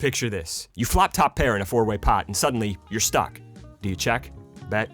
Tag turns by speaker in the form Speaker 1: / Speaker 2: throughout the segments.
Speaker 1: Picture this. You flop top pair in a four-way pot and suddenly you're stuck. Do you check? Bet?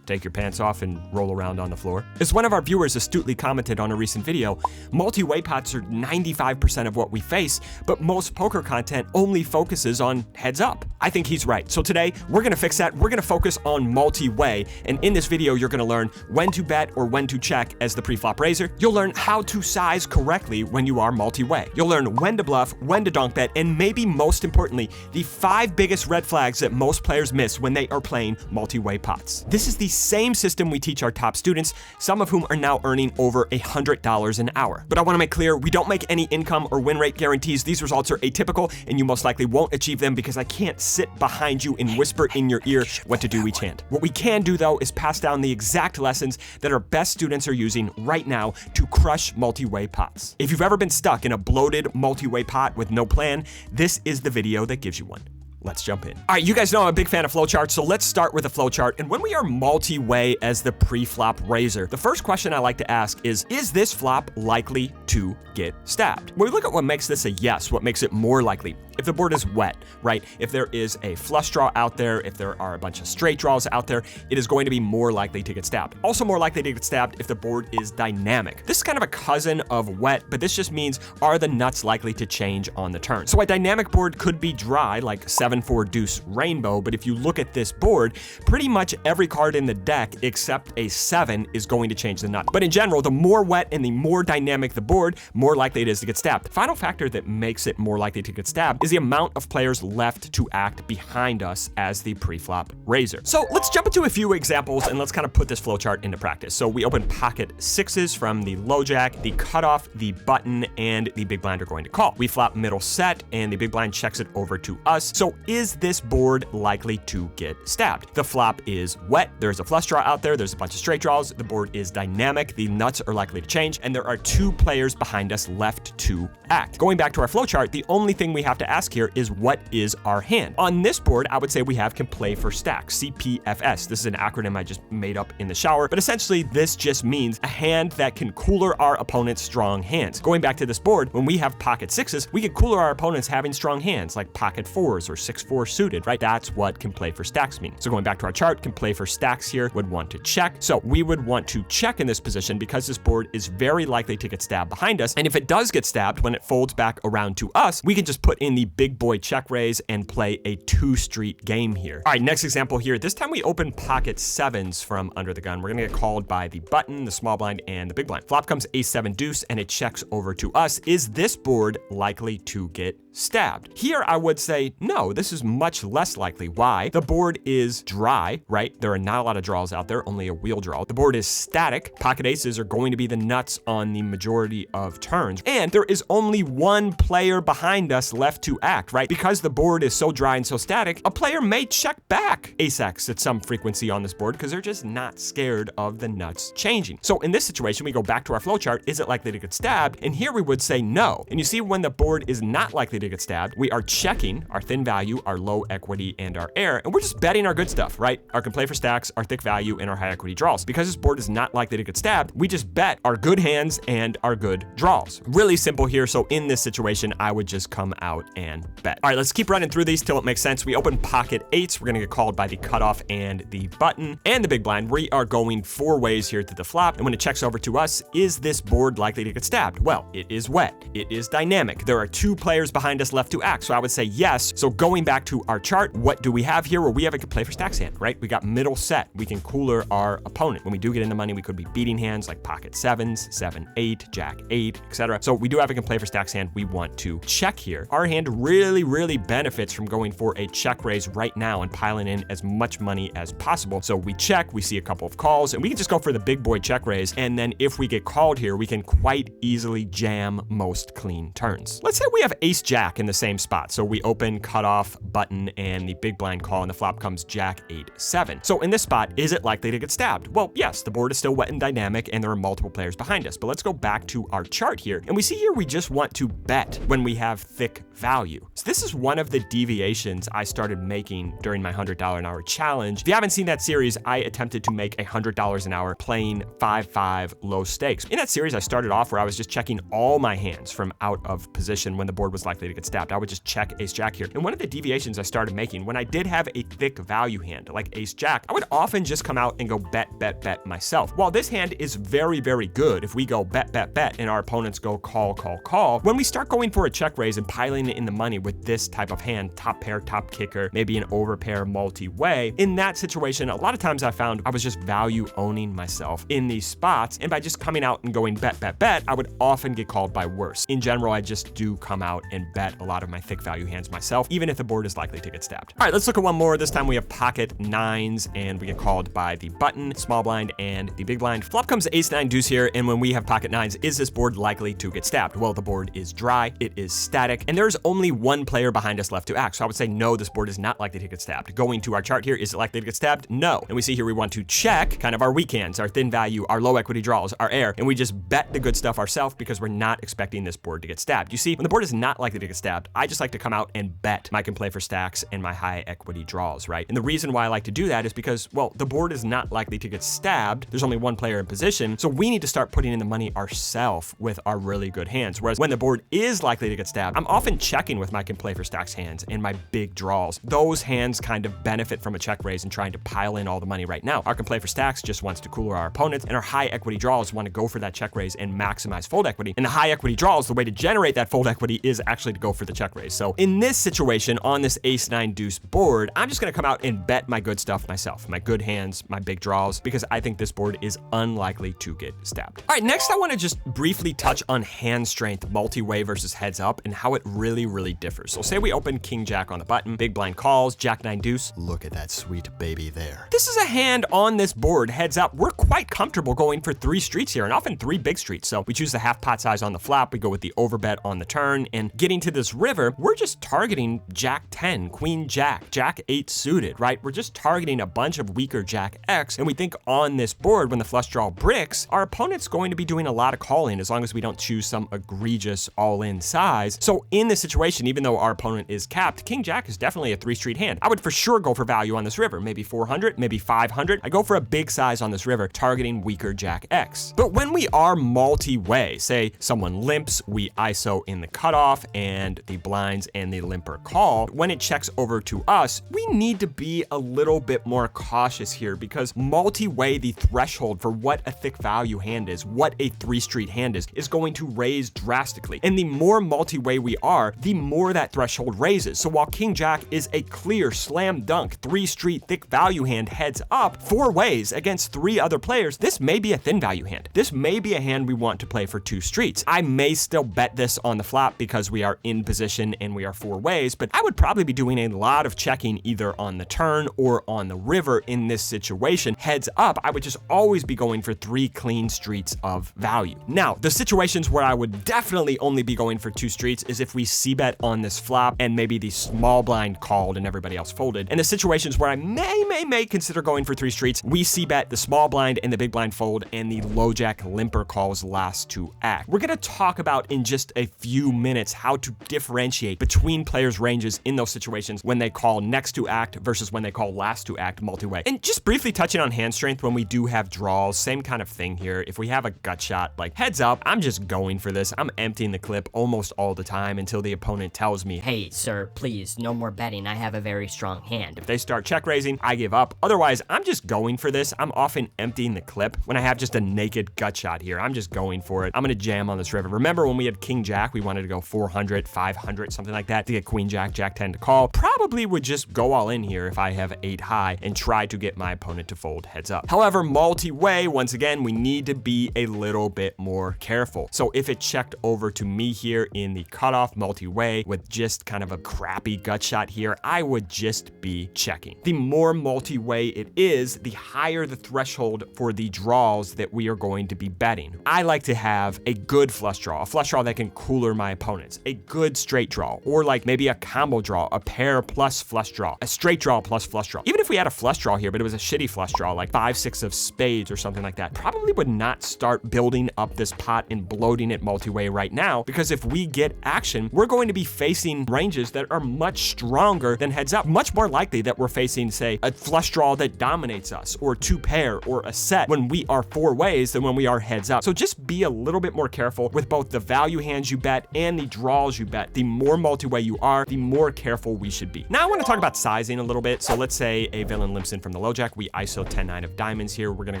Speaker 1: Take your pants off and roll around on the floor? As one of our viewers astutely commented on a recent video, multi-way pots are 95% of what we face, but most poker content only focuses on heads up. I think he's right. So today, we're gonna fix that. We're gonna focus on multi-way, and in this video, you're gonna learn when to bet or when to check as the pre-flop raiser. You'll learn how to size correctly when you are multi-way. You'll learn when to bluff, when to donk bet, and maybe most importantly, the 5 biggest red flags that most players miss when they are playing multi-way pots. This is the same system we teach our top students, some of whom are now earning over $100 an hour. But I want to make clear, we don't make any income or win rate guarantees. These results are atypical, and you most likely won't achieve them because I can't sit behind you and whisper in your ear what to do each hand. What we can do, though, is pass down the exact lessons that our best students are using right now to crush multi-way pots. If you've ever been stuck in a bloated multi-way pot with no plan, this is the video that gives you one. Let's jump in. All right, you guys know I'm a big fan of Flowchart, so let's start with a flowchart. And when we are multi-way as the pre-flop raiser, the first question I like to ask is this flop likely to get stabbed? When we look at what makes this a yes, what makes it more likely, if the board is wet, right? If there is a flush draw out there, if there are a bunch of straight draws out there, it is going to be more likely to get stabbed. Also more likely to get stabbed if the board is dynamic. This is kind of a cousin of wet, but this just means, are the nuts likely to change on the turn? So a dynamic board could be dry, like 7-4 deuce rainbow, but if you look at this board, pretty much every card in the deck except a 7 is going to change the nut. But in general, the more wet and the more dynamic the board, more likely it is to get stabbed. The final factor that makes it more likely to get stabbed is the amount of players left to act behind us as the pre-flop raiser. So let's jump into a few examples and let's kind of put this flowchart into practice. So we open pocket 6s from the low jack, the cutoff, the button, and the big blind are going to call. We flop middle set and the big blind checks it over to us. So is this board likely to get stabbed? The flop is wet. There's a flush draw out there. There's a bunch of straight draws. The board is dynamic. The nuts are likely to change, and there are 2 players behind us left to act. Going back to our flowchart, the only thing we have to ask here is what is our hand? On this board, I would say we have can play for stacks, CPFS. This is an acronym I just made up in the shower, but essentially this just means a hand that can cooler our opponent's strong hands. Going back to this board, when we have pocket 6s, we can cooler our opponents having strong hands like pocket 4s or 6-4 suited, right? That's what can play for stacks mean. So going back to our chart, can play for stacks here would want to check. So we would want to check in this position because this board is very likely to get stabbed behind us. And if it does get stabbed, when it folds back around to us, we can just put in the big boy check raise and play a 2-street game here. All right, next example here. This time we open pocket 7s from under the gun. We're gonna get called by the button, the small blind, and the big blind. Flop comes ace-7 deuce and it checks over to us. Is this board likely to get stabbed? Here I would say no, this is much less likely. Why? The board is dry, right? There are not a lot of draws out there, only a wheel draw. The board is static. Pocket aces are going to be the nuts on the majority of turns. And there is only 1 player behind us left to act, right? Because the board is so dry and so static, a player may check back ace-x at some frequency on this board because they're just not scared of the nuts changing. So in this situation, we go back to our flowchart. Is it likely to get stabbed? And here we would say no. And you see when the board is not likely to get stabbed, we are checking our thin value, our low equity, and our air, and we're just betting our good stuff, right? Our can play for stacks, our thick value, and our high equity draws. Because this board is not likely to get stabbed, we just bet our good hands and our good draws. Really simple here. So in this situation, I would just come out and bet. All right, let's keep running through these till it makes sense. We open pocket 8s. We're gonna get called by the cutoff and the button and the big blind. We are going 4 ways here to the flop, and when it checks over to us, is this board likely to get stabbed? Well, it is wet. It is dynamic. There are 2 players behind us left to act, so I would say yes. So going back to our chart, what do we have here? Well, we have a play for stacks hand, right? We got middle set. We can cooler our opponent. When we do get into money, we could be beating hands like pocket 7s, 7-8, jack 8, etc. So we do have a can play for stacks hand. We want to check here. Our hand really benefits from going for a check raise right now and piling in as much money as possible. So we check, we see a couple of calls, and we can just go for the big boy check raise. And then if we get called here, we can quite easily jam most clean turns. Let's say we have ace jack in the same spot. So we open cutoff bluff button and the big blind call, and the flop comes jack 8-7. So in this spot, is it likely to get stabbed? Well, yes, the board is still wet and dynamic, and there are multiple players behind us. But let's go back to our chart here, and we see here we just want to bet when we have thick value. So this is one of the deviations I started making during my $100 an hour challenge. If you haven't seen that series, I attempted to make $100 an hour playing 5-5 low stakes. In that series, I started off where I was just checking all my hands from out of position when the board was likely to get stabbed. I would just check ace jack here. And one of the deviations I started making when I did have a thick value hand like ace jack, I would often just come out and go bet myself. While this hand is very, very good, if we go bet, and our opponents go call, when we start going for a check raise and piling it in the money with this type of hand, top pair, top kicker, maybe an overpair multi-way, in that situation, a lot of times I found I was just value owning myself in these spots, and by just coming out and going bet, I would often get called by worse. In general, I just do come out and bet a lot of my thick value hands myself, even if the board is likely to get stabbed. All right, let's look at one more. This time we have pocket nines, and we get called by the button, small blind, and the big blind. Flop comes ace nine deuce here, and when we have pocket nines, is this board likely to get stabbed? Well, the board is dry, it is static, and there's only one player behind us left to act. So I would say no, this board is not likely to get stabbed. Going to our chart here, is it likely to get stabbed? No. And we see here we want to check kind of our weak hands, our thin value, our low equity draws, our air, and we just bet the good stuff ourselves because we're not expecting this board to get stabbed. You see, when the board is not likely to get stabbed, I just like to come out and bet my can play for stacks and my high equity draws, right? And the reason why I like to do that is because, well, the board is not likely to get stabbed. There's only one player in position, so we need to start putting in the money ourselves with our really good hands. Whereas when the board is likely to get stabbed, I'm often checking with my can play for stacks hands and my big draws. Those hands kind of benefit from a check raise and trying to pile in all the money right now. Our can play for stacks just wants to cooler our opponents, and our high equity draws want to go for that check raise and maximize fold equity. And the high equity draws, the way to generate that fold equity is actually to go for the check raise. So in this situation, on this ace nine deuce board, I'm just going to come out and bet my good stuff myself, my good hands, my big draws, because I think this board is unlikely to get stabbed. All right, next I want to just briefly touch on hand strength, multi-way versus heads up, and how it really differs. So say we open king jack on the button, big blind calls, jack nine deuce. Look at that sweet baby there. This is a hand on this board, heads up. We're quite comfortable going for 3 streets here, and often 3 big streets. So we choose the half pot size on the flop, we go with the overbet on the turn, and getting to this river, we're just targeting jack 10, queen jack, jack 8 suited, right? We're just targeting a bunch of weaker jack X, and we think on this board, when the flush draw bricks, our opponent's going to be doing a lot of calling as long as we don't choose some egregious all-in size. So in this situation, even though our opponent is capped, king jack is definitely a 3 street hand. I would for sure go for value on this river, maybe 400, maybe 500. I go for a big size on this river, targeting weaker jack X. But when we are multi-way, say someone limps, we ISO in the cutoff and the blinds and the limper call, when it checks over to us, we need to be a little bit more cautious here, because multi-way, the threshold for what a thick value hand is, what a 3 street hand is going to raise drastically. And the more multi-way we are, the more that threshold raises. So while king jack is a clear slam dunk 3 street thick value hand heads up 4 ways against 3 other players, this may be a thin value hand. This may be a hand we want to play for 2 streets. I may still bet this on the flop because we are in position and we are 4 ways, but I would probably be doing a lot of checking either on the turn or on the river in this situation. Heads up, I would just always be going for 3 clean streets of value. Now, the situations where I would definitely only be going for 2 streets is if we c-bet on this flop and maybe the small blind called and everybody else folded. And the situations where I may consider going for 3 streets, we c-bet, the small blind and the big blind fold, and the low jack limper calls last to act. We're gonna talk about in just a few minutes how to differentiate between players' ranges in those situations when they call next to act versus when they call last to act multi-way. And just briefly touching on hand strength when we do have draws, same kind of thing here. If we have a gut shot, like heads up, I'm just going for this. I'm emptying the clip almost all the time until the opponent tells me,
Speaker 2: hey, sir, please, no more betting. I have a very strong hand.
Speaker 1: If they start check raising, I give up. Otherwise, I'm just going for this. I'm often emptying the clip when I have just a naked gut shot here. I'm just going for it. I'm gonna jam on this river. Remember when we had king jack, we wanted to go 400, 500, something like that to get queen jack, jack 10 to call. Probably would just go all in here if I have 8 high and try to get my opponent to fold heads up. However, multi-way, once again, we need to be a little bit more careful. So if it checked over to me here in the cutoff multi-way with just kind of a crappy gut shot here, I would just be checking. The more multi-way it is, the higher the threshold for the draws that we are going to be betting. I like to have a good flush draw, a flush draw that can cooler my opponents, a good straight draw, or like maybe a combo combo draw, a pair plus flush draw, a straight draw plus flush draw. Even if we had a flush draw here, but it was a shitty flush draw, like 5-6 of spades or something like that, probably would not start building up this pot and bloating it multi-way right now, because if we get action, we're going to be facing ranges that are much stronger than heads up. Much more likely that we're facing, say, a flush draw that dominates us, or two pair, or a set when we are four ways than when we are heads up. So just be a little bit more careful with both the value hands you bet and the draws you bet. The more multi-way you are, the more careful we should be. Now I want to talk about sizing a little bit. So let's say a villain limps in from the low jack. We ISO 10-9 of diamonds here. We're going to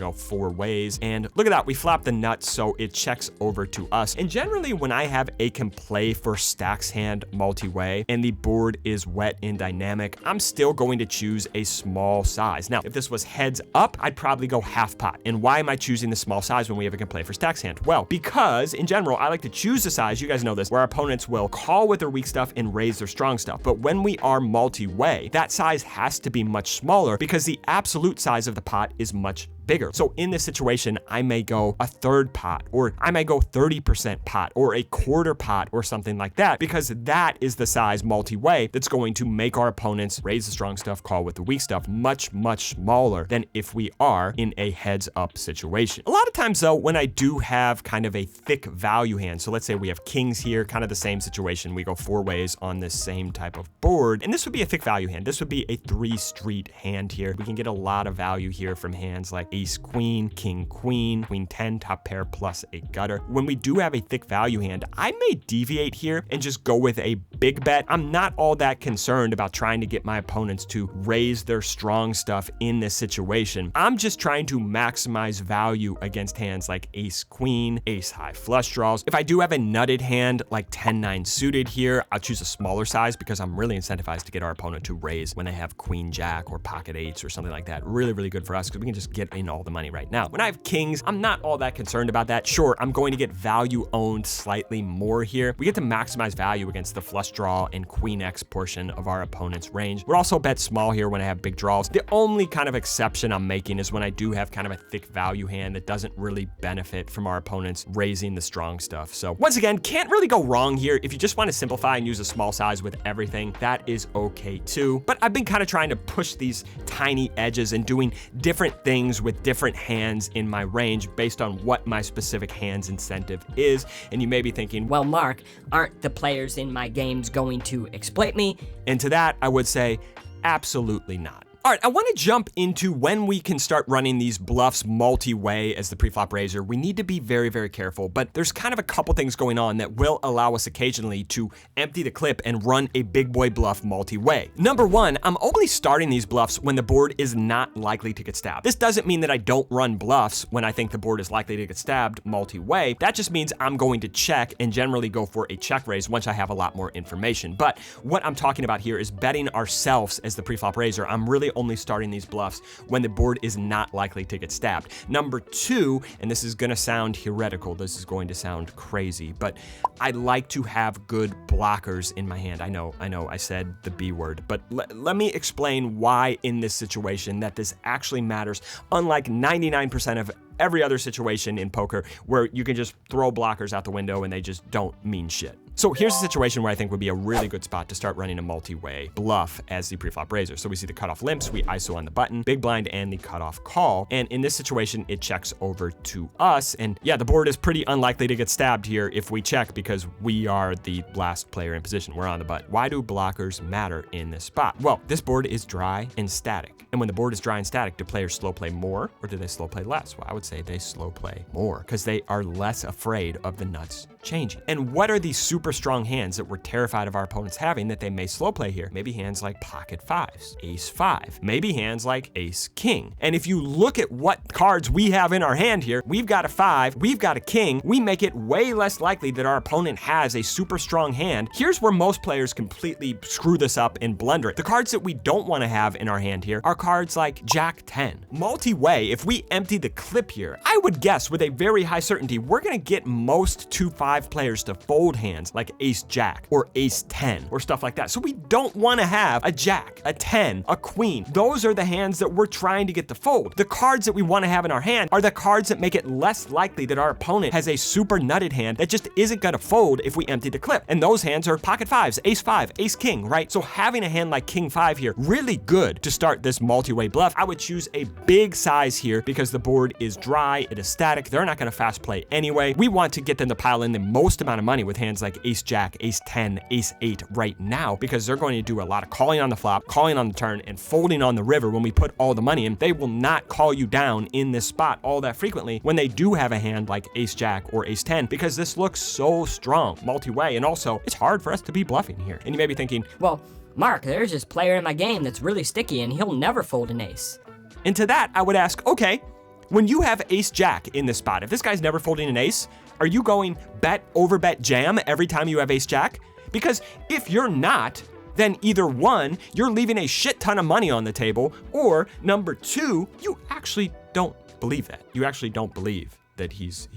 Speaker 1: go four ways. And look at that. We flop the nuts, so it checks over to us. And generally, when I have a can play for stacks hand multi-way and the board is wet and dynamic, I'm still going to choose a small size. Now, if this was heads up, I'd probably go half pot. And why am I choosing the small size when we have a can play for stacks hand? Well, because in general, I like to choose the size, you guys know this, where our opponents will call with their weak stuff and raise their strong stuff. But when we are multi-way, that size has to be much smaller because the absolute size of the pot is much bigger. So in this situation, I may go a third pot, or I may go 30% pot, or a quarter pot, or something like that, because that is the size multi-way that's going to make our opponents raise the strong stuff, call with the weak stuff much, much smaller than if we are in a heads up situation. A lot of times though, when I do have kind of a thick value hand, so let's say we have kings here, kind of the same situation, we go four ways on this same type of board, and this would be a thick value hand. This would be a 3-street hand here. We can get a lot of value here from hands like ace queen, king queen, queen 10, top pair plus a gutter. When we do have a thick value hand, I may deviate here and just go with a big bet. I'm not all that concerned about trying to get my opponents to raise their strong stuff in this situation. I'm just trying to maximize value against hands like ace queen, ace high flush draws. If I do have a nutted hand like 10-9 suited here, I'll choose a smaller size because I'm really incentivized to get our opponent to raise when they have queen jack or pocket eights or something like that. Really, really good for us because we can just get in all the money right now. When I have kings, I'm not all that concerned about that. Sure, I'm going to get value owned slightly more here. We get to maximize value against the flush draw and queen X portion of our opponent's range. We're also bet small here when I have big draws. The only kind of exception I'm making is when I do have kind of a thick value hand that doesn't really benefit from our opponents raising the strong stuff. So once again, can't really go wrong here. If you just want to simplify and use a small size with everything, that is okay too. But I've been kind of trying to push these tiny edges and doing different things with different hands in my range based on what my specific hand's incentive is. And you may be thinking,
Speaker 2: Well, Mark, aren't the players in my games going to exploit me?
Speaker 1: and to that, I would say, absolutely not. All right, I want to jump into when we can start running these bluffs multi-way as the preflop razer. We need to be very, very careful, but there's kind of a couple things going on that will allow us occasionally to empty the clip and run a big boy bluff multi-way. Number one, I'm only starting these bluffs when the board is not likely to get stabbed. This doesn't mean that I don't run bluffs when I think the board is likely to get stabbed multi-way. That just means I'm going to check and generally go for a check raise once I have a lot more information. But what I'm talking about here is betting ourselves as the preflop razer. I'm really only starting these bluffs when the board is not likely to get stabbed. Number two, and this is gonna sound heretical, this is going to sound crazy, but I like to have good blockers in my hand. I know, I said the B word, but let me explain why in this situation that this actually matters, unlike 99% of every other situation in poker where you can just throw blockers out the window and they just don't mean shit. So here's a situation where I think would be a really good spot to start running a multi-way bluff as the preflop razer. So we see the cutoff limps, we ISO on the button, big blind, and the cutoff call. And in this situation, it checks over to us. And yeah, the board is pretty unlikely to get stabbed here if we check because we are the last player in position. We're on the button. Why do blockers matter in this spot? Well, this board is dry and static. And when the board is dry and static, do players slow play more or do they slow play less? Well, I would say they slow play more because they are less afraid of the nuts changing. And what are these super strong hands that we're terrified of our opponents having that they may slow play here? Maybe hands like pocket fives, ace five, maybe hands like ace king. And if you look at what cards we have in our hand here, we've got a five, we've got a king, we make it way less likely that our opponent has a super strong hand. Here's where most players completely screw this up and blunder it. The cards that we don't want to have in our hand here are cards like jack 10. Multi-way, if we empty the clip here, I would guess with a very high certainty, we're gonna get most 2-5 5 players to fold hands like ace jack or ace 10 or stuff like that. So we don't want to have a jack, a 10, a queen. Those are the hands that we're trying to get to fold. The cards that we want to have in our hand are the cards that make it less likely that our opponent has a super nutted hand that just isn't going to fold if we empty the clip. And those hands are pocket 5s, ace 5, ace king, right? So having a hand like king 5 here, really good to start this multi-way bluff. I would choose a big size here because the board is dry, it is static, they're not going to fast play anyway. We want to get them to pile in the most amount of money with hands like ace jack, ace 10, ace 8 right now, because they're going to do a lot of calling on the flop, calling on the turn, and folding on the river when we put all the money in. They will not call you down in this spot all that frequently when they do have a hand like ace jack or ace 10, because this looks so strong multi-way, and also it's hard for us to be bluffing here. And you may be thinking,
Speaker 2: well, Mark, there's this player in my game that's really sticky and he'll never fold an ace.
Speaker 1: And to that, I would ask, okay, when you have ace jack in this spot, if this guy's never folding an ace, are you going bet, over bet, jam every time you have ace jack? Because if you're not, then either one, you're leaving a shit ton of money on the table, or number 2, you actually don't believe that. You actually don't believe that he's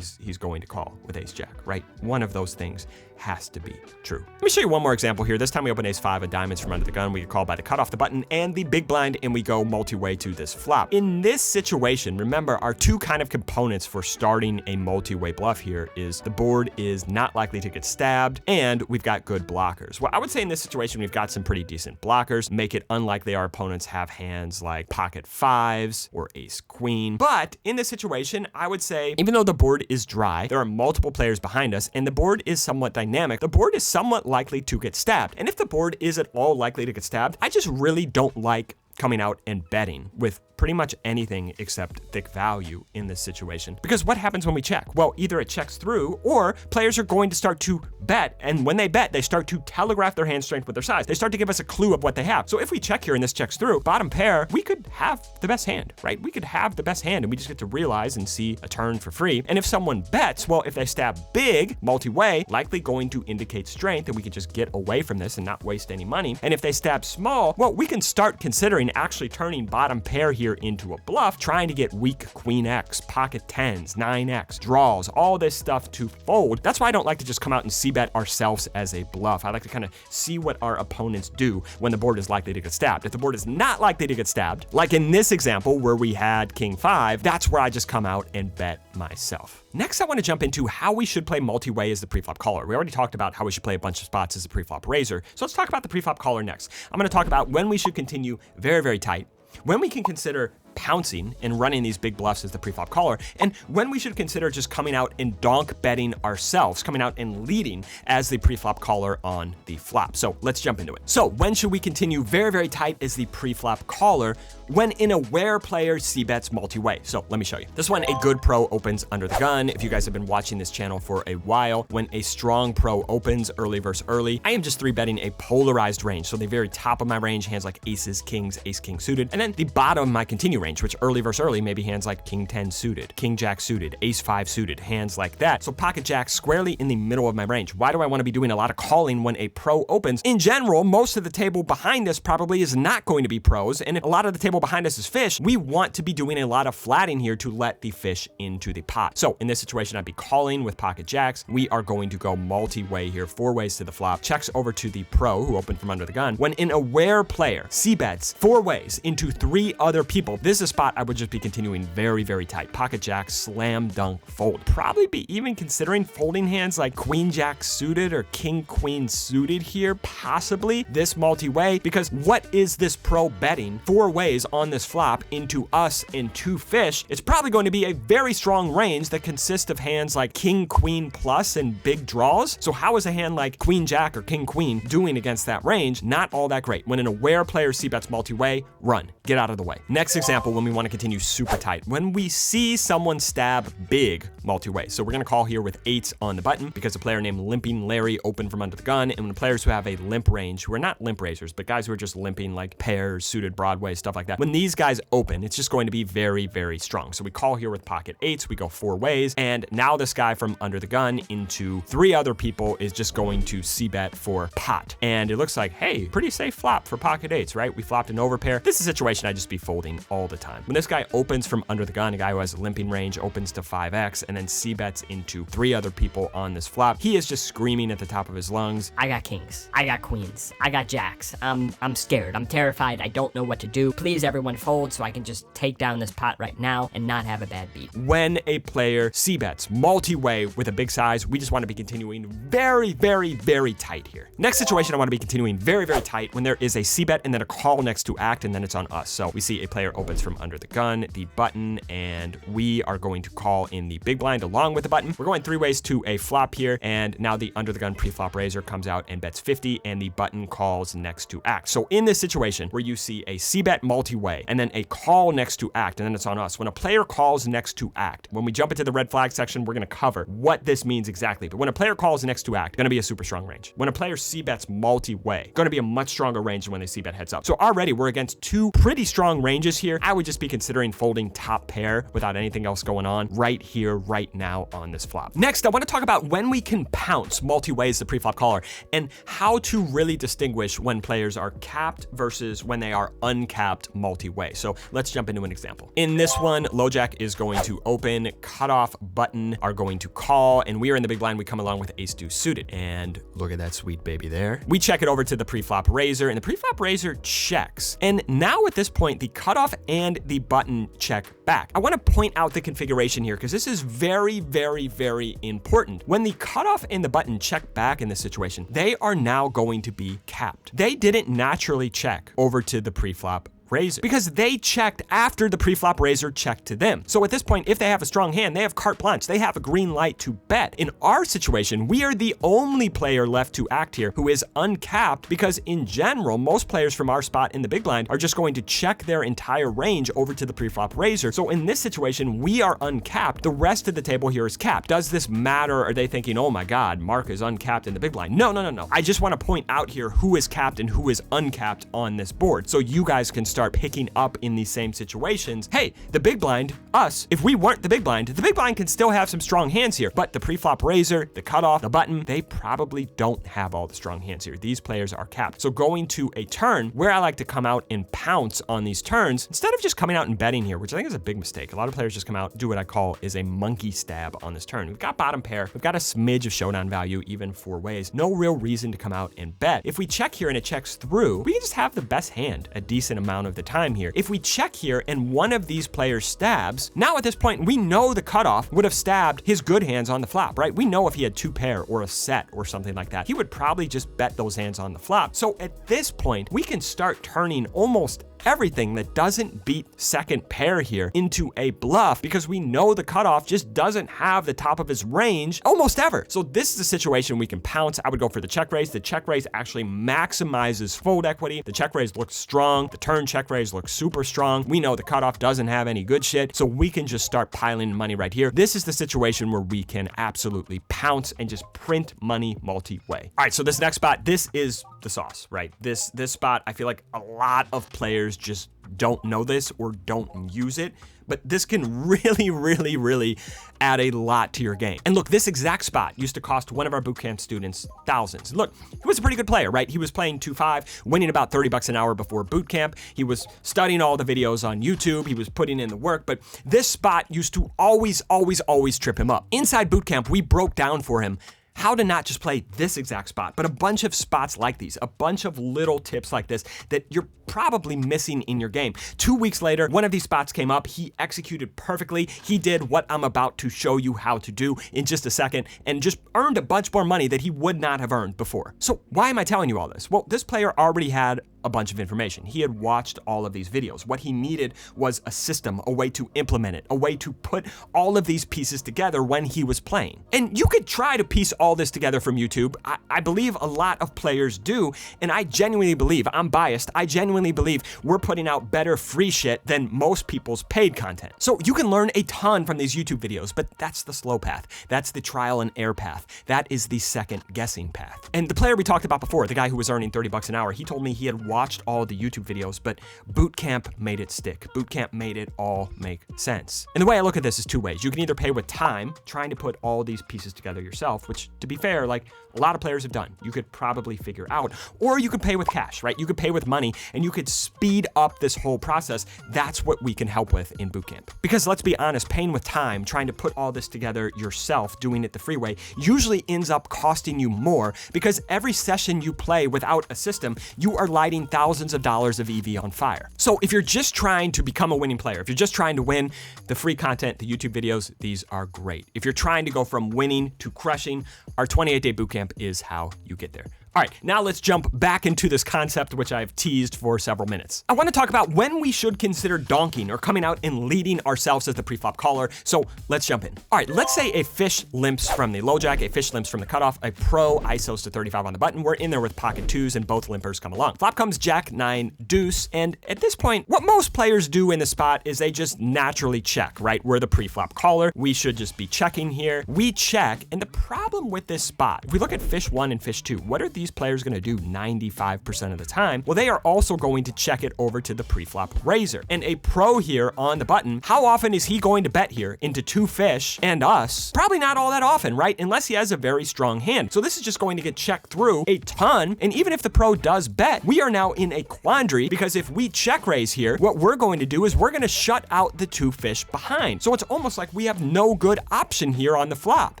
Speaker 1: going to call with ace jack, right? One of those things has to be true. Let me show you one more example here. This time we open ace 5 of diamonds from under the gun. We get called by the cutoff the button and the big blind, and we go multi-way to this flop. In this situation, remember, our 2 kind of components for starting a multi-way bluff here is the board is not likely to get stabbed, and we've got good blockers. Well, I would say in this situation, we've got some pretty decent blockers, make it unlikely our opponents have hands like pocket 5s or ace queen. But in this situation, I would say, even though the board is dry, there are multiple players behind us, and the board is somewhat dynamic, the board is somewhat likely to get stabbed. And if the board is at all likely to get stabbed, I just really don't like coming out and betting with pretty much anything except thick value in this situation. Because what happens when we check? Well, either it checks through, or players are going to start to bet, and when they bet, they start to telegraph their hand strength with their size. They start to give us a clue of what they have. So if we check here and this checks through, bottom pair, we could have the best hand, right? We could have the best hand, and we just get to realize and see a turn for free. And if someone bets, well, if they stab big, multi-way, likely going to indicate strength, and we can just get away from this and not waste any money. And if they stab small, well, we can start considering actually turning bottom pair here into a bluff, trying to get weak queen X, pocket 10s, 9X, draws, all this stuff to fold. That's why I don't like to just come out and c-bet ourselves as a bluff. I like to kind of see what our opponents do when the board is likely to get stabbed. If the board is not likely to get stabbed, like in this example where we had king 5, that's where I just come out and bet myself. Next, I want to jump into how we should play multi-way as the preflop caller. We already talked about how we should play a bunch of spots as a preflop razer. So let's talk about the preflop caller next. I'm going to talk about when we should continue very, very tight, when we can consider pouncing and running these big bluffs as the preflop caller, and when we should consider just coming out and donk betting ourselves, coming out and leading as the preflop caller on the flop. So let's jump into it. So when should we continue very, very tight as the preflop caller? When an aware player c-bets multi-way. So let me show you. This one, a good pro opens under the gun. If you guys have been watching this channel for a while, when a strong pro opens early versus early, I am just 3-betting a polarized range. So the very top of my range, hands like aces, kings, ace king suited, and then the bottom of my continue range, which early versus early, maybe hands like king 10 suited, king jack suited, ace 5 suited, hands like that. So pocket jack squarely in the middle of my range. Why do I want to be doing a lot of calling when a pro opens? In general, most of the table behind us probably is not going to be pros, and if a lot of the table behind us is fish, we want to be doing a lot of flatting here to let the fish into the pot. So in this situation, I'd be calling with pocket jacks. We are going to go multi-way here, 4 ways to the flop, checks over to the pro who opened from under the gun. When an aware player c-bets 4 ways into 3 other people, this is a spot I would just be continuing very, very tight. Pocket jack, slam dunk, fold. Probably be even considering folding hands like queen jack suited or king queen suited here, possibly this multi-way, because what is this pro betting 4 ways on this flop into us and 2 fish? It's probably going to be a very strong range that consists of hands like king queen plus and big draws. So how is a hand like queen jack or king queen doing against that range? Not all that great. When an aware player c-bets multi-way, run, get out of the way. Next example, when we want to continue super tight, when we see someone stab big multi-way. So we're going to call here with 8s on the button because a player named Limping Larry opened from under the gun, and when players who have a limp range, who are not limp razers, but guys who are just limping like pairs, suited, Broadway, stuff like that, when these guys open, it's just going to be very, very strong. So we call here with pocket 8s, we go 4 ways, and now this guy from under the gun into 3 other people is just going to c-bet for pot. And it looks like, hey, pretty safe flop for pocket 8s, right? We flopped an overpair. This is a situation I'd just be folding all the the time. When this guy opens from under the gun, a guy who has limping range opens to 5x and then c-bets into 3 other people on this flop, he is just screaming at the top of his lungs.
Speaker 2: I got kings. I got queens. I got jacks. I'm scared. I'm terrified. I don't know what to do. Please, everyone, fold so I can just take down this pot right now and not have a bad beat.
Speaker 1: When a player c-bets multi-way with a big size, we just want to be continuing very, very, very tight here. Next situation, I want to be continuing very, very tight when there is a c-bet and then a call next to act, and then it's on us. So we see a player opens from under the gun, the button, and we are going to call in the big blind along with the button. We're going 3 ways to a flop here, and now the under the gun preflop razer comes out and bets 50, and the button calls next to act. So in this situation where you see a c-bet multi-way and then a call next to act, and then it's on us. When a player calls next to act, when we jump into the red flag section, we're gonna cover what this means exactly. But when a player calls next to act, gonna be a super strong range. When a player c-bets multi-way, gonna be a much stronger range than when they c-bet heads up. So already we're against 2 pretty strong ranges here. I would just be considering folding top pair without anything else going on right here, right now on this flop. Next, I want to talk about when we can pounce multi-way as the preflop caller and how to really distinguish when players are capped versus when they are uncapped multi-way. So let's jump into an example. In this one, low jack is going to open, cutoff button are going to call, and we are in the big blind. We come along with ace deuce suited, and look at that sweet baby there. We check it over to the preflop razer, and the preflop razer checks. And now at this point, the cutoff and the button check back. I want to point out the configuration here because this is very, very, very important. When the cutoff and the button check back in this situation, they are now going to be capped. They didn't naturally check over to the preflop razer because they checked after the preflop razer checked to them. So at this point, if they have a strong hand, they have carte blanche. They have a green light to bet. In our situation, we are the only player left to act here who is uncapped because in general, most players from our spot in the big blind are just going to check their entire range over to the preflop razer. So in this situation, we are uncapped. The rest of the table here is capped. Does this matter? Are they thinking, oh my God, Marc is uncapped in the big blind? No, no, no, no. I just want to point out here who is capped and who is uncapped on this board. So you guys can start picking up in these same situations. Hey, the big blind, us, if we weren't the big blind can still have some strong hands here, but the preflop razer, the cutoff, the button, they probably don't have all the strong hands here. These players are capped. So going to a turn where I like to come out and pounce on these turns, instead of just coming out and betting here, which I think is a big mistake. A lot of players just come out, do what I call is a monkey stab on this turn. We've got bottom pair, we've got a smidge of showdown value, even 4 ways. No real reason to come out and bet. If we check here and it checks through, we can just have the best hand a decent amount of the time here. If we check here and one of these players stabs, now at this point, we know the cutoff would have stabbed his good hands on the flop, right? We know if he had 2 pair or a set or something like that, he would probably just bet those hands on the flop. So at this point, we can start turning almost everything that doesn't beat second pair here into a bluff because we know the cutoff just doesn't have the top of his range almost ever. So this is a situation we can pounce. I would go for the check raise. The check raise actually maximizes fold equity. The check raise looks strong. The turn check raise looks super strong. We know the cutoff doesn't have any good shit, so we can just start piling money right here. This is the situation where we can absolutely pounce and just print money multi-way. All right, so this next spot, this is the sauce, right? This spot, I feel like a lot of players just don't know this or don't use it, but this can really, really, really add a lot to your game. And look, this exact spot used to cost one of our bootcamp students thousands. Look, he was a pretty good player, right? He was playing 2-5, winning about 30 bucks an hour before bootcamp. He was studying all the videos on YouTube. He was putting in the work, but this spot used to always, always, always trip him up. Inside bootcamp, we broke down for him how to not just play this exact spot, but a bunch of spots like these, a bunch of little tips like this that you're probably missing in your game. 2 weeks later, one of these spots came up. He executed perfectly. He did what I'm about to show you how to do in just a second and just earned a bunch more money that he would not have earned before. So why am I telling you all this? Well, this player already had a bunch of information. He had watched all of these videos. What he needed was a system, a way to implement it, a way to put all of these pieces together when he was playing. And you could try to piece all this together from YouTube. I believe a lot of players do, and I genuinely believe, I'm biased, I genuinely believe we're putting out better free shit than most people's paid content. So you can learn a ton from these YouTube videos, but that's the slow path. That's the trial and error path. That is the second guessing path. And the player we talked about before, the guy who was earning 30 bucks an hour, he told me he had watched all the YouTube videos, but boot camp made it stick. Boot camp made it all make sense. And the way I look at this is two ways. You can either pay with time, trying to put all these pieces together yourself, which, to be fair, like a lot of players have done. You could probably figure out, or you could pay with cash, right? You could pay with money and you could speed up this whole process. That's what we can help with in boot camp. Because let's be honest, paying with time, trying to put all this together yourself, doing it the free way, usually ends up costing you more, because every session you play without a system, you are lighting thousands of dollars of EV on fire. So if you're just trying to become a winning player, if you're just trying to win, the free content, the YouTube videos, these are great. If you're trying to go from winning to crushing, our 28-day bootcamp is how you get there. All right, now let's jump back into this concept, which I've teased for several minutes. I want to talk about when we should consider donking or coming out and leading ourselves as the preflop caller. So let's jump in. All right, let's say a fish limps from the low jack, a fish limps from the cutoff, a pro ISOs to 35 on the button. We're in there with pocket twos and both limpers come along. Flop comes jack, nine, deuce. And at this point, what most players do in the spot is they just naturally check, right? We're the preflop caller. We should just be checking here. We check. And the problem with this spot, if we look at fish one and fish two, what are these players going to do 95% of the time? Well, they are also going to check it over to the preflop razer. And a pro here on the button, how often is he going to bet here into two fish and us? Probably not all that often, right? Unless he has a very strong hand. So this is just going to get checked through a ton. And even if the pro does bet, we are now in a quandary, because if we check raise here, what we're going to do is we're going to shut out the two fish behind. So it's almost like we have no good option here on the flop.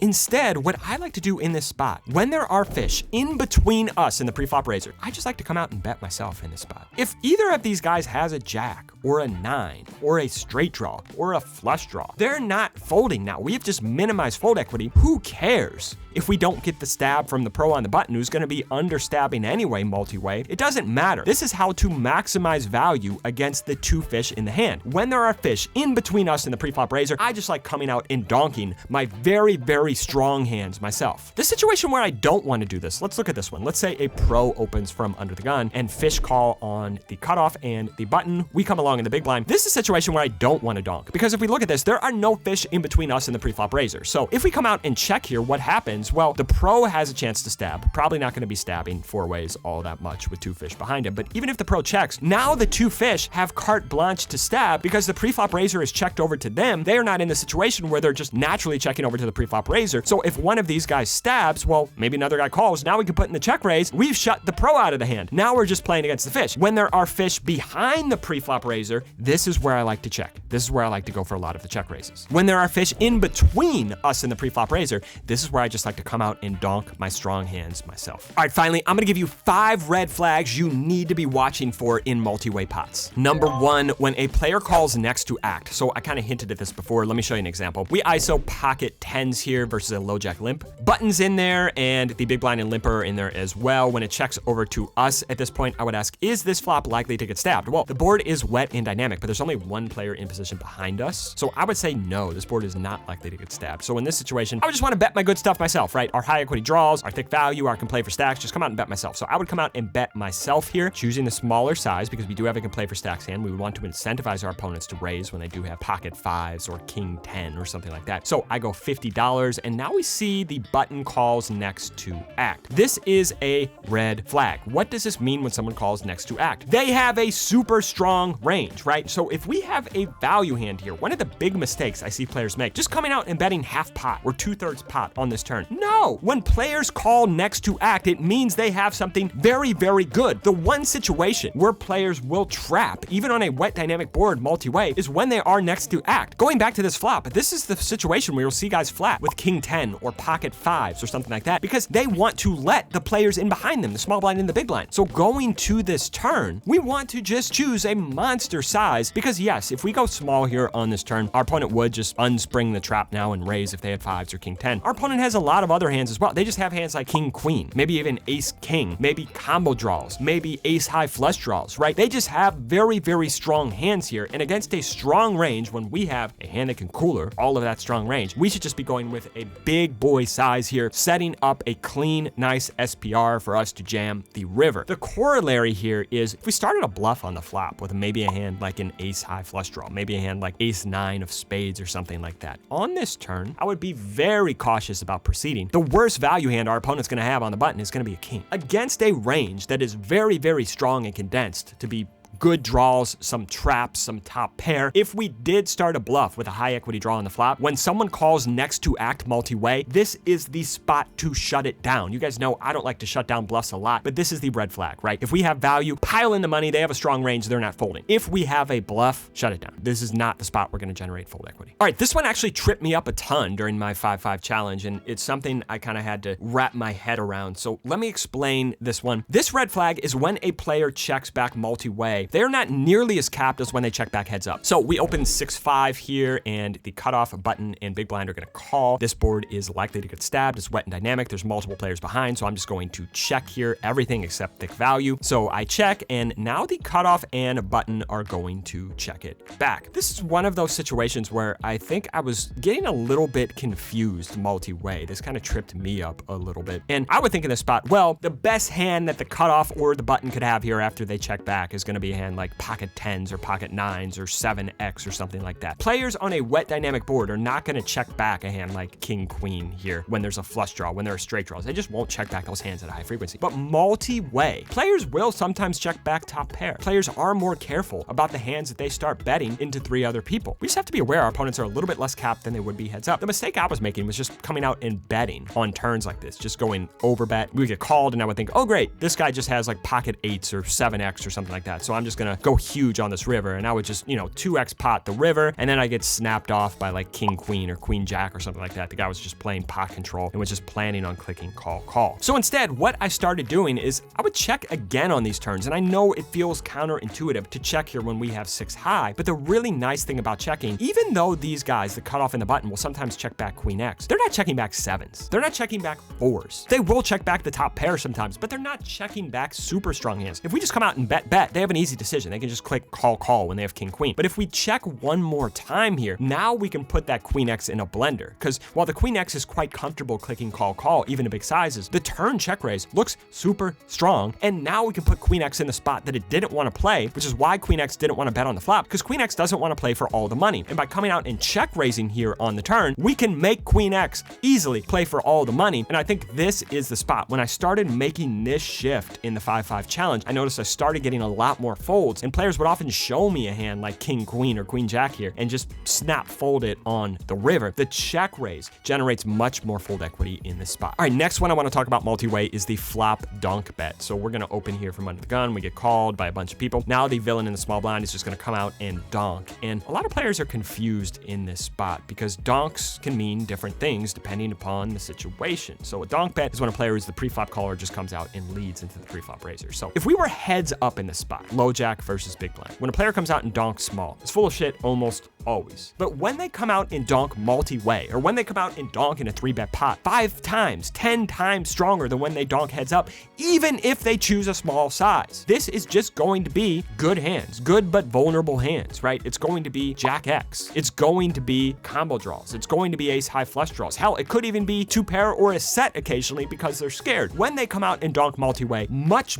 Speaker 1: Instead, what I like to do in this spot, when there are fish in between us in the preflop razer, I just like to come out and bet myself in this spot. If either of these guys has a jack or a nine or a straight draw or a flush draw, they're not folding now. We have just minimized fold equity. Who cares if we don't get the stab from the pro on the button, who's going to be understabbing anyway multi-way? It doesn't matter. This is how to maximize value against the two fish in the hand. When there are fish in between us and the preflop razer, I just like coming out and donking my very, very strong hands myself. The situation where I don't want to do this, let's look at this one. Let's say a pro opens from under the gun and fish call on the cutoff and the button. We come along in the big blind. This is a situation where I don't want to donk, because if we look at this, there are no fish in between us and the preflop razer. So if we come out and check here, what happens? Well, the pro has a chance to stab. Probably not going to be stabbing four ways all that much with two fish behind him. But even if the pro checks, now the two fish have carte blanche to stab, because the preflop razer is checked over to them. They are not in the situation where they're just naturally checking over to the preflop razer. So if one of these guys stabs, well, maybe another guy calls. Now we can put in the check raise. We've shut the pro out of the hand. Now we're just playing against the fish. When there are fish behind the preflop razer, this is where I like to check. This is where I like to go for a lot of the check raises. When there are fish in between us and the preflop razer, this is where I just like to come out and donk my strong hands myself. All right, finally, I'm gonna give you 5 red flags you need to be watching for in multi-way pots. Number 1, when a player calls next to act. So I kind of hinted at this before. Let me show you an example. We ISO pocket 10s here versus a low jack limp. Buttons in there and the big blind and limper are in there as well. When it checks over to us at this point, I would ask, is this flop likely to get stabbed? Well, the board is wet and dynamic, but there's only one player in position behind us. So I would say no, this board is not likely to get stabbed. So in this situation, I would just want to bet my good stuff myself, right? Our high equity draws, our thick value, our can play for stacks, just come out and bet myself. So I would come out and bet myself here, choosing the smaller size because we do have a can play for stacks hand. We would want to incentivize our opponents to raise when they do have pocket 5s or king 10 or something like that. So I go $50, and now we see the button calls next to act. This is a red flag. What does this mean when someone calls next to act? They have a super strong range, right? So if we have a value hand here, one of the big mistakes I see players make, just coming out and betting half pot or 2/3 pot on this turn. No, when players call next to act, it means they have something very, very good. The one situation where players will trap, even on a wet dynamic board multi-way, is when they are next to act. Going back to this flop, this is the situation where you'll see guys flat with king 10 or pocket 5s or something like that, because they want to let the players in behind them, the small blind and the big blind. So going to this turn, we want to just choose a monster size, because yes, if we go small here on this turn, our opponent would just unspring the trap now and raise if they had 5s or king 10. Our opponent has a lot of other hands as well. They just have hands like king queen, maybe even ace king, maybe combo draws, maybe ace high flush draws, right? They just have very, very strong hands here. And against a strong range, when we have a hand that can cooler all of that strong range, we should just be going with a big boy size here, setting up a clean, nice SPR for us to jam the river. The corollary here is if we started a bluff on the flop with maybe a hand like an ace high flush draw, maybe a hand like ace 9 of spades or something like that. On this turn, I would be very cautious about proceeding succeeding, the worst value hand our opponent's gonna have on the button is gonna be a king. Against a range that is very, very strong and condensed to be good draws, some traps, some top pair. If we did start a bluff with a high equity draw on the flop, when someone calls next to act multi-way, this is the spot to shut it down. You guys know I don't like to shut down bluffs a lot, but this is the red flag, right? If we have value, pile in the money, they have a strong range, they're not folding. If we have a bluff, shut it down. This is not the spot we're gonna generate fold equity. All right, this one actually tripped me up a ton during my 5-5 challenge, and it's something I kind of had to wrap my head around. So let me explain this one. This red flag is when a player checks back multi-way. They're not nearly as capped as when they check back heads up. So we open 6-5 here, and the cutoff button and big blind are gonna call. This board is likely to get stabbed. It's wet and dynamic. There's multiple players behind, so I'm just going to check here, everything except thick value. So I check, and now the cutoff and button are going to check it back. This is one of those situations where I think I was getting a little bit confused multi-way. This kind of tripped me up a little bit. And I would think in this spot, well, the best hand that the cutoff or the button could have here after they check back is gonna be a hand like pocket 10s or pocket 9s or 7x or something like that. Players on a wet dynamic board are not going to check back a hand like king queen here when there's a flush draw, when there are straight draws. They just won't check back those hands at a high frequency. But multi-way, players will sometimes check back top pair. Players are more careful about the hands that they start betting into 3 other people. We just have to be aware our opponents are a little bit less capped than they would be heads up. The mistake I was making was just coming out and betting on turns like this, just going over bet. We would get called and I would think, oh great, this guy just has like pocket 8s or 7x or something like that. So I'm just gonna go huge on this river, and I would just, 2x pot the river, and then I get snapped off by like king queen or queen jack or something like that. The guy was just playing pot control and was just planning on clicking call. So instead, what I started doing is I would check again on these turns, and I know it feels counterintuitive to check here when we have 6 high, but the really nice thing about checking, even though these guys, the cutoff and the button, will sometimes check back queen X, they're not checking back 7s. They're not checking back 4s. They will check back the top pair sometimes, but they're not checking back super strong hands. If we just come out and bet, they have an easy decision. They can just click call when they have king queen. But if we check one more time here, now we can put that queen X in a blender, because while the queen X is quite comfortable clicking call even in big sizes, the turn check raise looks super strong, and now we can put queen X in the spot that it didn't want to play, which is why queen X didn't want to bet on the flop, because queen X doesn't want to play for all the money. And by coming out and check raising here on the turn, we can make queen X easily play for all the money. And I think this is the spot. When I started making this shift in the 5-5 challenge, I noticed I started getting a lot more folds, and players would often show me a hand like king queen or queen jack here and just snap fold it on the river. The check raise generates much more fold equity in this spot. All right, next one I want to talk about multi-way is the flop donk bet. So we're going to open here from under the gun. We get called by a bunch of people. Now the villain in the small blind is just going to come out and donk. And a lot of players are confused in this spot because donks can mean different things depending upon the situation. So a donk bet is when a player is the pre-flop caller just comes out and leads into the pre-flop razer. So if we were heads up in this spot, low jack versus big blind, when a player comes out and donks small, it's full of shit almost always. But when they come out and donk multi-way, or when they come out and donk in a 3-bet pot, 5 times, 10 times stronger than when they donk heads up, even if they choose a small size. This is just going to be good hands, good but vulnerable hands, right? It's going to be jack X. It's going to be combo draws. It's going to be ace high flush draws. Hell, it could even be 2 pair or a set occasionally because they're scared. When they come out and donk multi-way, much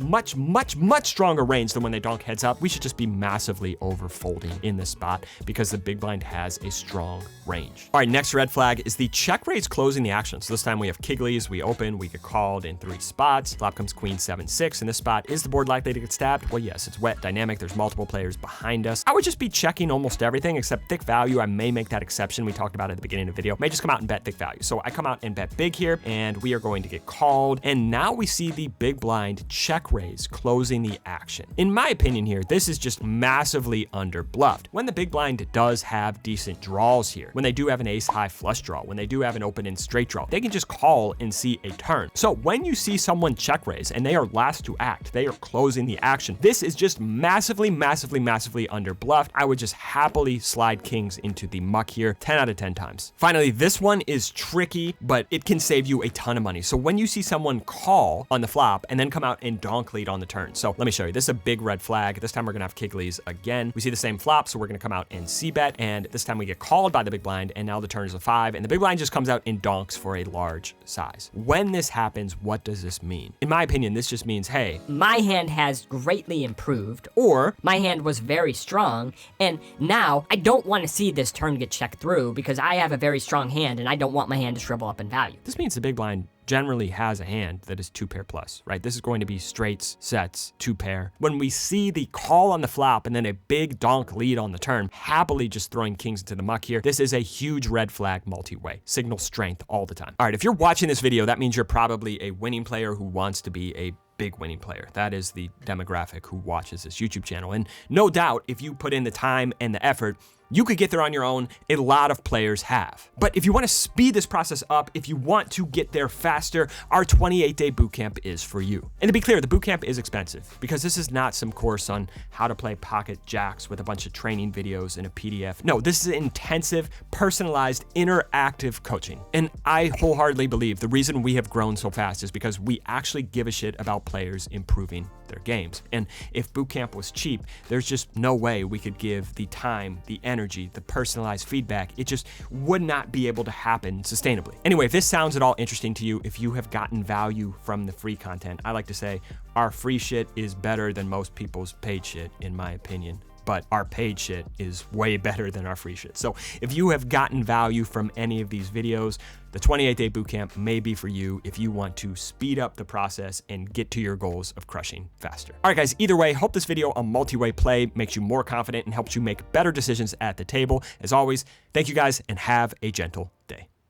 Speaker 1: stronger range than when they donk heads up. We should just be massively over folding in this spot because the big blind has a strong range. All right, next red flag is the check raise closing the action. So this time we have Kiglies, we open, we get called in 3 spots. Flop comes queen 7-6. In this spot, is the board likely to get stabbed? Well, yes, it's wet, dynamic. There's multiple players behind us. I would just be checking almost everything except thick value. I may make that exception. We talked about it at the beginning of the video. May just come out and bet thick value. So I come out and bet big here, and we are going to get called. And now we see the big blind check raise closing the action. In my opinion here, this is just massively under bluffed. When the big blind does have decent draws here, when they do have an ace high flush draw, when they do have an open and straight draw, they can just call and see a turn. So when you see someone check raise and they are last to act, they are closing the action. This is just massively under bluffed. I would just happily slide kings into the muck here 10 out of 10 times. Finally, this one is tricky, but it can save you a ton of money. So when you see someone call on the flop and then come out and donk lead on the turn. So let me show you. This is a big red flag. This time we're gonna have Kiglies again. We see the same flop, so we're gonna come out and c-bet. bet, and this time we get called by the big blind, and now the turn is a 5, and the big blind just comes out and donks for a large size. When this happens, what does this mean? In my opinion, this just means, hey,
Speaker 2: my hand has greatly improved,
Speaker 1: or
Speaker 2: my hand was very strong, and now I don't want to see this turn get checked through because I have a very strong hand and I don't want my hand to shrivel up in value.
Speaker 1: this means the big blind generally has a hand that is 2-pair plus, right? This is going to be straights, sets, 2-pair. When we see the call on the flop and then a big donk lead on the turn, happily just throwing kings into the muck here, this is a huge red flag multi-way. Signal strength all the time. All right, if you're watching this video, that means you're probably a winning player who wants to be a big winning player. That is the demographic who watches this YouTube channel. And no doubt, if you put in the time and the effort, you could get there on your own. A lot of players have. But if you want to speed this process up, if you want to get there faster, our 28-day bootcamp is for you. And to be clear, the bootcamp is expensive because this is not some course on how to play pocket jacks with a bunch of training videos and a PDF. No, this is intensive, personalized, interactive coaching. And I wholeheartedly believe the reason we have grown so fast is because we actually give a shit about players improving their games. And if bootcamp was cheap, there's just no way we could give the time, the energy, the personalized feedback. It just would not be able to happen sustainably. Anyway, if this sounds at all interesting to you, if you have gotten value from the free content, I like to say our free shit is better than most people's paid shit, in my opinion. But our paid shit is way better than our free shit. So if you have gotten value from any of these videos, the 28-day bootcamp may be for you if you want to speed up the process and get to your goals of crushing faster. All right, guys, either way, hope this video on multi-way play makes you more confident and helps you make better decisions at the table. As always, thank you guys and have a gentle